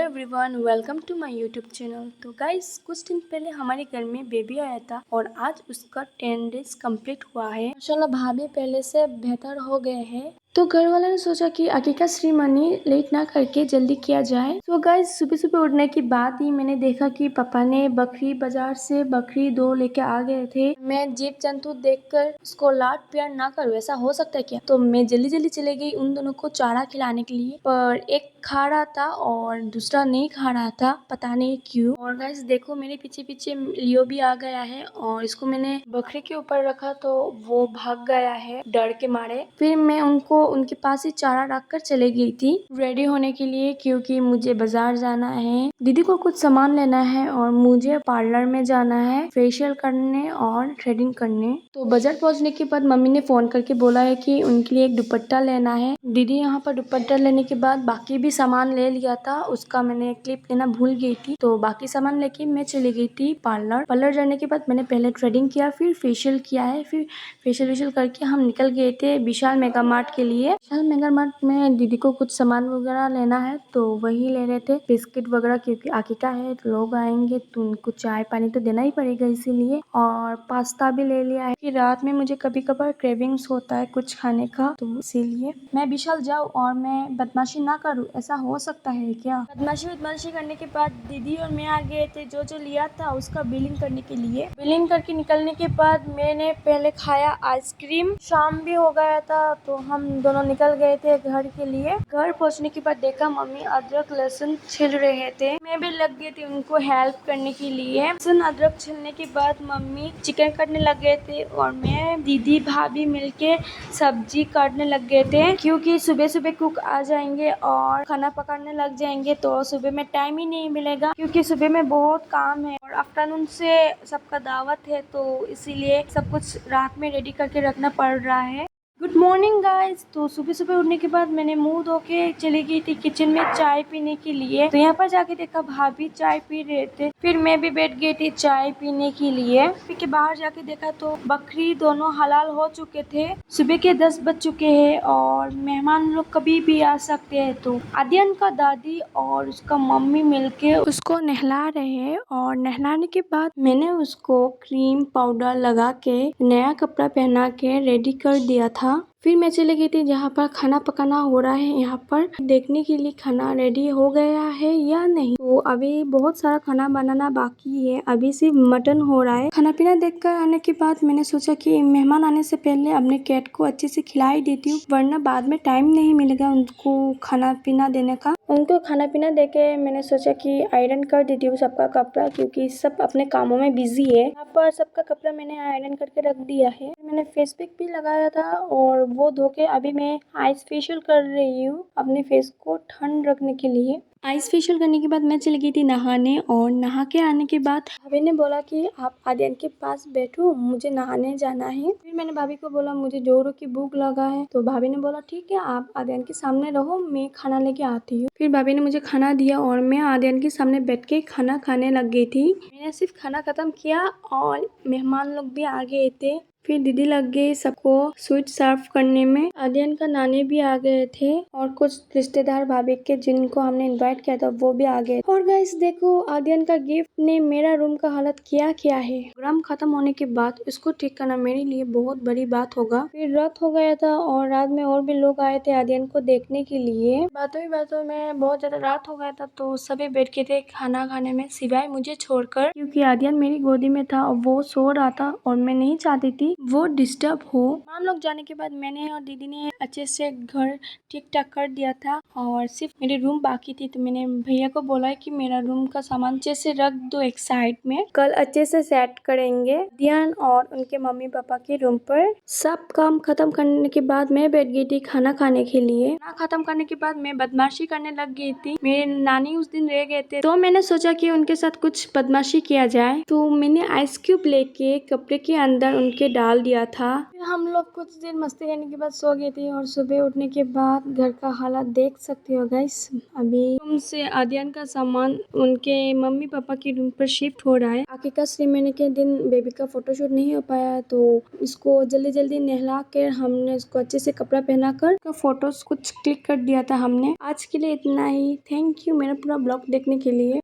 Everyone, welcome to my YouTube channel. तो guys, कुछ दिन पहले हमारे घर में बेबी आया था और आज उसका 10 डेज कंप्लीट हुआ है। माशाल्लाह भाभी पहले से बेहतर हो गए हैं। तो घर वालों ने सोचा कि अकीका सेरेमनी लेट ना करके जल्दी किया जाए। तो गाइस, सुबह सुबह उठने के बाद ही मैंने देखा कि पापा ने बकरी बाजार से बकरी 2 लेके आ गए थे। मैं जीव जंतु देखकर उसको लाड प्यार ना करूँ, ऐसा हो सकता है क्या? तो मैं जल्दी जल्दी चले गई उन दोनों को चारा खिलाने के लिए, पर एक खा रहा था और दूसरा नहीं खा रहा था, पता नहीं क्यों। और गाइस देखो, मेरे पीछे पीछे लियो भी आ गया है और इसको मैंने बकरी के ऊपर रखा तो वो भाग गया है डर के मारे। फिर मैं उनके पास ही चारा रख कर चले गई थी रेडी होने के लिए, क्योंकि मुझे बाजार जाना है, दीदी को कुछ सामान लेना है और मुझे पार्लर में जाना है फेशियल करने और थ्रेडिंग करने। तो बाजार पहुंचने के बाद मम्मी ने फोन करके बोला है कि उनके लिए एक दुपट्टा लेना है। दीदी यहाँ पर दुपट्टा लेने के बाद बाकी भी सामान ले लिया था, उसका मैंने क्लिप लेना भूल गई थी। तो बाकी सामान लेके मैं चली गई थी पार्लर जाने के बाद मैंने पहले थ्रेडिंग किया, फिर फेशियल किया है, फिर फेशियल करके हम निकल गए थे विशाल मेगा मार्ट के लिए। विशाल मेगा मार्ट में दीदी को कुछ सामान वगैरह लेना है तो वही ले रहे थे, बिस्किट वगैरह, क्योंकि आकिका है तो लोग आएंगे तो उनको चाय पानी तो देना ही पड़ेगा इसीलिए। और पास्ता भी ले लिया है कि रात में मुझे कभी कभार क्रेविंग्स होता है कुछ खाने का, तो इसीलिए मैं विशाल जाऊँ और मैं बदमाशी ना करूँ, ऐसा हो सकता है क्या? बदमाशी करने के बाद दीदी और मैं आ गए थे जो लिया था उसका बिलिंग करने के लिए। बिलिंग करके निकलने के बाद मैंने पहले खाया आइसक्रीम, शाम भी हो गया था तो हम दोनों निकल गए थे घर के लिए। घर पहुंचने के बाद देखा मम्मी अदरक लहसुन छिल रहे थे, मैं भी लग गई थी उनको हेल्प करने के लिए। लहसुन अदरक छिलने के बाद मम्मी चिकन काटने लग गए थे और मैं दीदी भाभी मिलके सब्जी काटने लग गए थे, क्योंकि सुबह सुबह कुक आ जाएंगे और खाना पकाने लग जाएंगे तो सुबह में टाइम ही नहीं मिलेगा, क्योंकि सुबह में बहुत काम है और आफ्टरनून से सबका दावत है, तो इसीलिए सब कुछ रात में रेडी करके रखना पड़ रहा है। Good morning guys. तो सुबह सुबह उठने के बाद मैंने मुंह धो के चली गई थी किचन में चाय पीने के लिए। तो यहाँ पर जाके देखा भाभी चाय पी रहे थे, फिर मैं भी बैठ गई थी चाय पीने के लिए। फिर के बाहर जाके देखा तो बकरी दोनों हलाल हो चुके थे, सुबह के 10 बज चुके हैं और मेहमान लोग कभी भी आ सकते हैं। तो आद्यन का दादी और उसका मम्मी मिलके उसको नहला रहे हैं और नहलाने के बाद मैंने उसको क्रीम पाउडर लगा के नया कपड़ा पहना के रेडी कर दिया था। फिर मैं चली गई थी जहाँ पर खाना पकाना हो रहा है, यहाँ पर देखने के लिए खाना रेडी हो गया है या नहीं। तो अभी बहुत सारा खाना बनाना बाकी है, अभी सिर्फ मटन हो रहा है। खाना पीना देखकर आने के बाद मैंने सोचा कि मेहमान आने से पहले अपने कैट को अच्छे से खिला ही देती हूँ, वरना बाद में टाइम नहीं मिलेगा उनको खाना पीना देने का। उनको खाना पीना देके मैंने सोचा कि आयरन कर देती हूँ सबका कपड़ा, क्योंकि सब अपने कामों में बिजी है। यहाँ पर सबका कपड़ा मैंने आयरन करके रख दिया है। मैंने फेस पैक भी लगाया था और वो धो के अभी मैं आइस फेशियल कर रही हूँ अपने फेस को ठंड रखने के लिए। आइस फेशियल करने के बाद मैं चली गई थी नहाने और नहा के आने के बाद भाभी ने बोला कि आप आद्यन के पास बैठो, मुझे नहाने जाना है। फिर मैंने भाभी को बोला मुझे जोरों की भूख लगा है, तो भाभी ने बोला ठीक है आप आद्यन के सामने रहो, मैं खाना लेके आती हूँ। फिर भाभी ने मुझे खाना दिया और मैं आद्यन के सामने बैठ के खाना खाने लग गई थी। मैंने सिर्फ खाना खत्म किया और मेहमान लोग भी आ गए थे, फिर दीदी लग गई सबको स्वीट सर्व करने में। आद्यन का नानी भी आ गए थे और कुछ रिश्तेदार भाभी के जिनको हमने इनवाइट किया था वो भी आ गए। और गाइस देखो, आद्यन का गिफ्ट ने मेरा रूम का हालत किया है। प्रोग्राम खत्म होने के बाद इसको ठीक करना मेरे लिए बहुत बड़ी बात होगा। फिर रात हो गया था और रात में और भी लोग आए थे आद्यन को देखने के लिए। बातों में बहुत ज्यादा रात हो गया था तो सभी बैठ के थे खाना खाने में, सिवाय मुझे छोड़कर, क्योंकि आद्यन मेरी गोदी में था और वो सो रहा था और मैं नहीं चाहती थी वो डिस्टर्ब हो। मान लोग जाने के बाद मैंने और दीदी ने अच्छे से घर ठीक ठाक कर दिया था और सिर्फ मेरी रूम बाकी थी, तो मैंने भैया को बोला है कि मेरा रूम का सामान अच्छे से रख दो एक साइड में, कल अच्छे से सेट करेंगे ध्यान और उनके मम्मी पापा के रूम पर। सब काम खत्म करने के बाद मैं बैठ गई थी खाना खाने के लिए। खाना खत्म करने के बाद मैं बदमाशी करने लग गई थी। मेरे नानी उस दिन रह गए थे तो मैंने सोचा कि उनके साथ कुछ बदमाशी किया जाए। तो मैंने आइस क्यूब लेके कपड़े के अंदर उनके डाल डाल दिया था। फिर हम लोग कुछ देर मस्ती करने के बाद सो गए थे और सुबह उठने के बाद घर का हालात देख सकते हो गाइस। अभी रूम से आद्यान का सामान उनके मम्मी पापा के रूम पर शिफ्ट हो रहा है। आकिका सेरेमनी के दिन बेबी का फोटोशूट नहीं हो पाया तो इसको जल्दी जल्दी नहला कर हमने इसको अच्छे से कपड़ा पहना कर फोटोज कुछ क्लिक कर दिया था हमने। आज के लिए इतना ही। थैंक यू मेरा पूरा ब्लॉग देखने के लिए।